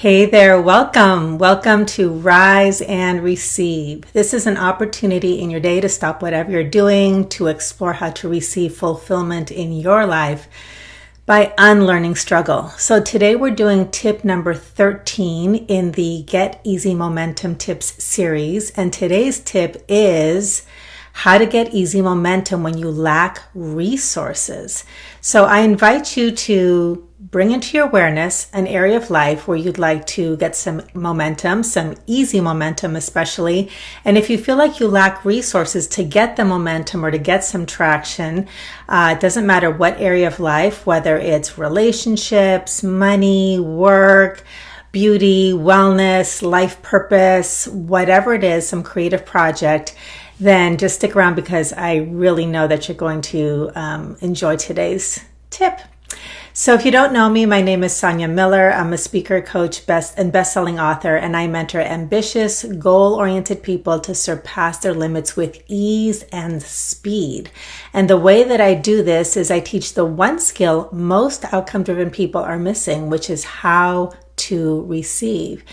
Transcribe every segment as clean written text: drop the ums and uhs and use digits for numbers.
Hey there, welcome. Welcome to Rise and Receive. This is an opportunity in your day to stop whatever you're doing to explore how to receive fulfillment in your life by unlearning struggle. So today we're doing tip number 13 in the Get Easy Momentum Tips series. And today's tip is how to get easy momentum when you lack resources. So I invite you to bring into your awareness an area of life where you'd like to get some momentum, some easy momentum especially. And if you feel like you lack resources to get the momentum or to get some traction, it doesn't matter what area of life, whether it's relationships, money, work, beauty, wellness, life purpose, whatever it is, some creative project, then just stick around because I really know that you're going to enjoy today's tip. So if you don't know me, my name is Sonia Miller. I'm a speaker, coach, best-selling author, and I mentor ambitious, goal-oriented people to surpass their limits with ease and speed. And the way that I do this is I teach the one skill most outcome-driven people are missing, which is how to receive.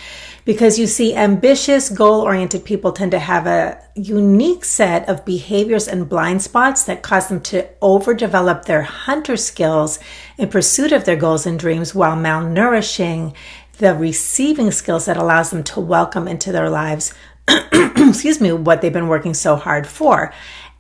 Because you see, ambitious, goal-oriented people tend to have a unique set of behaviors and blind spots that cause them to overdevelop their hunter skills in pursuit of their goals and dreams while malnourishing the receiving skills that allows them to welcome into their lives, what they've been working so hard for.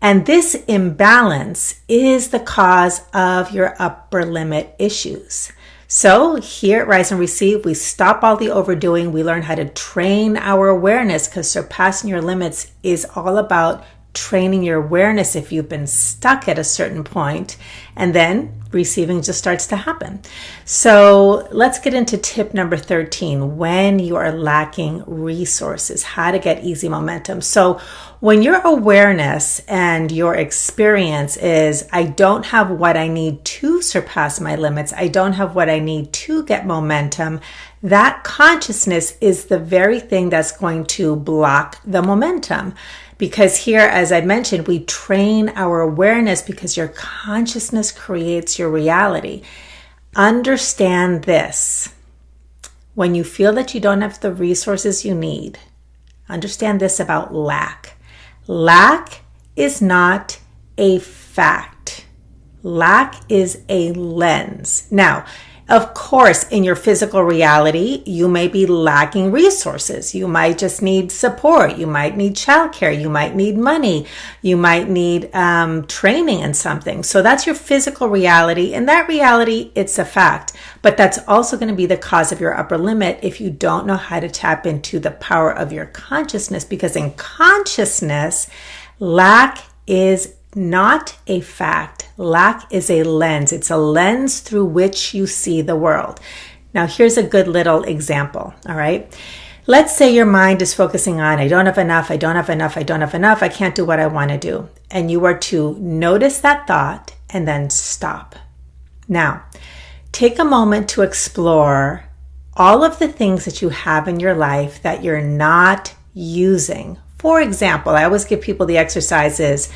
And this imbalance is the cause of your upper limit issues. So here at Rise and Receive, we stop all the overdoing. We learn how to train our awareness because surpassing your limits is all about training your awareness if you've been stuck at a certain point, and then receiving just starts to happen. So let's get into tip number 13, when you are lacking resources, how to get easy momentum. So when your awareness and your experience is, I don't have what I need to surpass my limits, I don't have what I need to get momentum, that consciousness is the very thing that's going to block the momentum. Because here, as I mentioned, we train our awareness because your consciousness creates your reality. Understand this. When you feel that you don't have the resources you need, understand this about lack. Lack is not a fact. Lack is a lens. Now, of course, in your physical reality, you may be lacking resources. You might just need support. You might need childcare. You might need money. You might need training in something. So that's your physical reality. In that reality, it's a fact. But that's also going to be the cause of your upper limit if you don't know how to tap into the power of your consciousness. Because in consciousness, lack is not a fact. Lack is a lens. It's a lens through which you see the world. Now, here's a good little example, all right? Let's say your mind is focusing on, I don't have enough, I don't have enough, I don't have enough, I can't do what I want to do. And you are to notice that thought and then stop. Now, take a moment to explore all of the things that you have in your life that you're not using. For example, I always give people the exercises.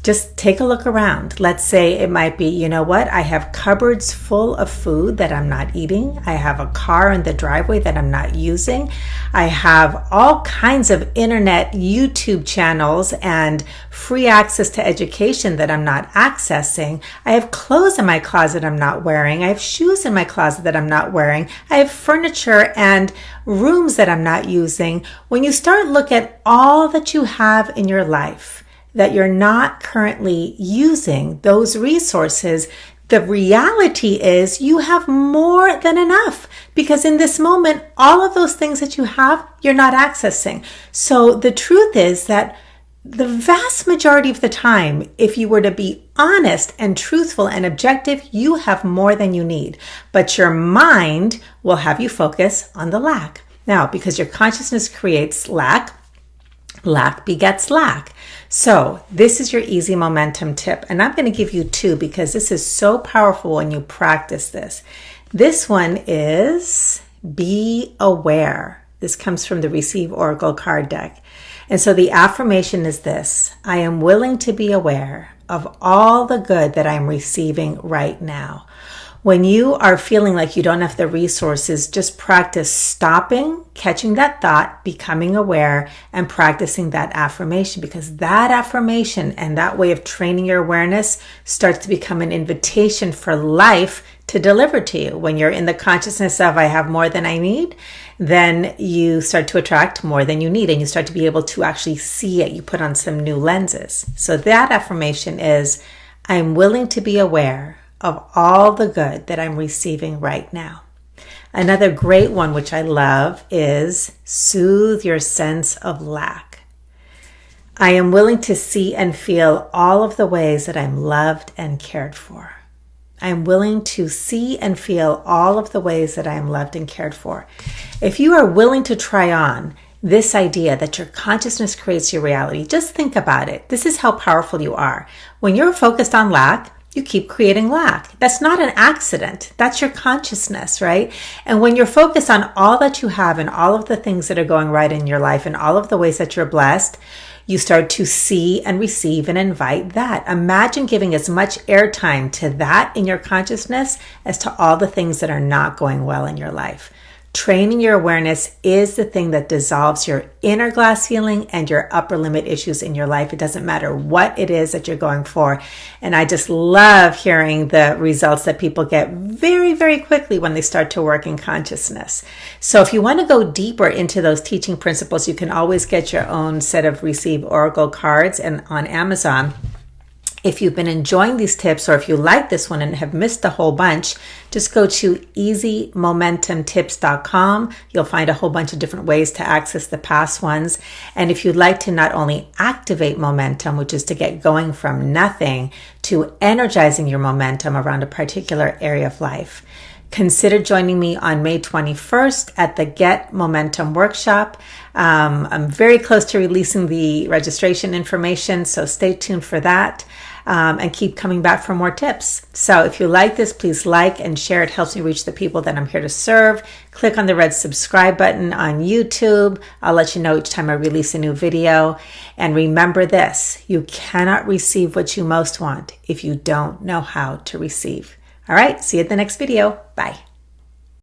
Just take a look around. Let's say it might be, you know what? I have cupboards full of food that I'm not eating. I have a car in the driveway that I'm not using. I have all kinds of internet YouTube channels and free access to education that I'm not accessing. I have clothes in my closet I'm not wearing. I have shoes in my closet that I'm not wearing. I have furniture and rooms that I'm not using. When you start look at all that you have in your life, that you're not currently using those resources, the reality is you have more than enough, because in this moment, all of those things that you have, you're not accessing. So the truth is that the vast majority of the time, if you were to be honest and truthful and objective, you have more than you need. But your mind will have you focus on the lack. Now, because your consciousness creates lack, lack begets lack. So this is your easy momentum tip. And I'm going to give you two because this is so powerful when you practice this. This one is be aware. This comes from the Receive Oracle card deck. And so the affirmation is this: I am willing to be aware of all the good that I'm receiving right now. When you are feeling like you don't have the resources, just practice stopping, catching that thought, becoming aware, and practicing that affirmation, because that affirmation and that way of training your awareness starts to become an invitation for life to deliver to you. When you're in the consciousness of I have more than I need, then you start to attract more than you need, and you start to be able to actually see it. You put on some new lenses. So that affirmation is, I'm willing to be aware of all the good that I'm receiving right now. Another great one, which I love, is soothe your sense of lack. I am willing to see and feel all of the ways that I'm loved and cared for. I'm willing to see and feel all of the ways that I am loved and cared for. If you are willing to try on this idea that your consciousness creates your reality, just think about it. This is how powerful you are. When you're focused on lack, you keep creating lack. That's not an accident. That's your consciousness, right? And when you're focused on all that you have and all of the things that are going right in your life and all of the ways that you're blessed, you start to see and receive and invite that. Imagine giving as much airtime to that in your consciousness as to all the things that are not going well in your life. Training your awareness is the thing that dissolves your inner glass ceiling and your upper limit issues in your life. It doesn't matter what it is that you're going for. And I just love hearing the results that people get very, very quickly when they start to work in consciousness. So if you want to go deeper into those teaching principles, you can always get your own set of Receive Oracle cards and on Amazon. If you've been enjoying these tips, or if you like this one and have missed a whole bunch, just go to easymomentumtips.com. You'll find a whole bunch of different ways to access the past ones. And if you'd like to not only activate momentum, which is to get going from nothing, to energizing your momentum around a particular area of life, consider joining me on May 21st at the Get Momentum Workshop. I'm very close to releasing the registration information, so stay tuned for that. And keep coming back for more tips. So if you like this, please like and share. It helps me reach the people that I'm here to serve. Click on the red subscribe button on YouTube. I'll let you know each time I release a new video. And remember this, you cannot receive what you most want if you don't know how to receive. All right, see you at the next video. Bye.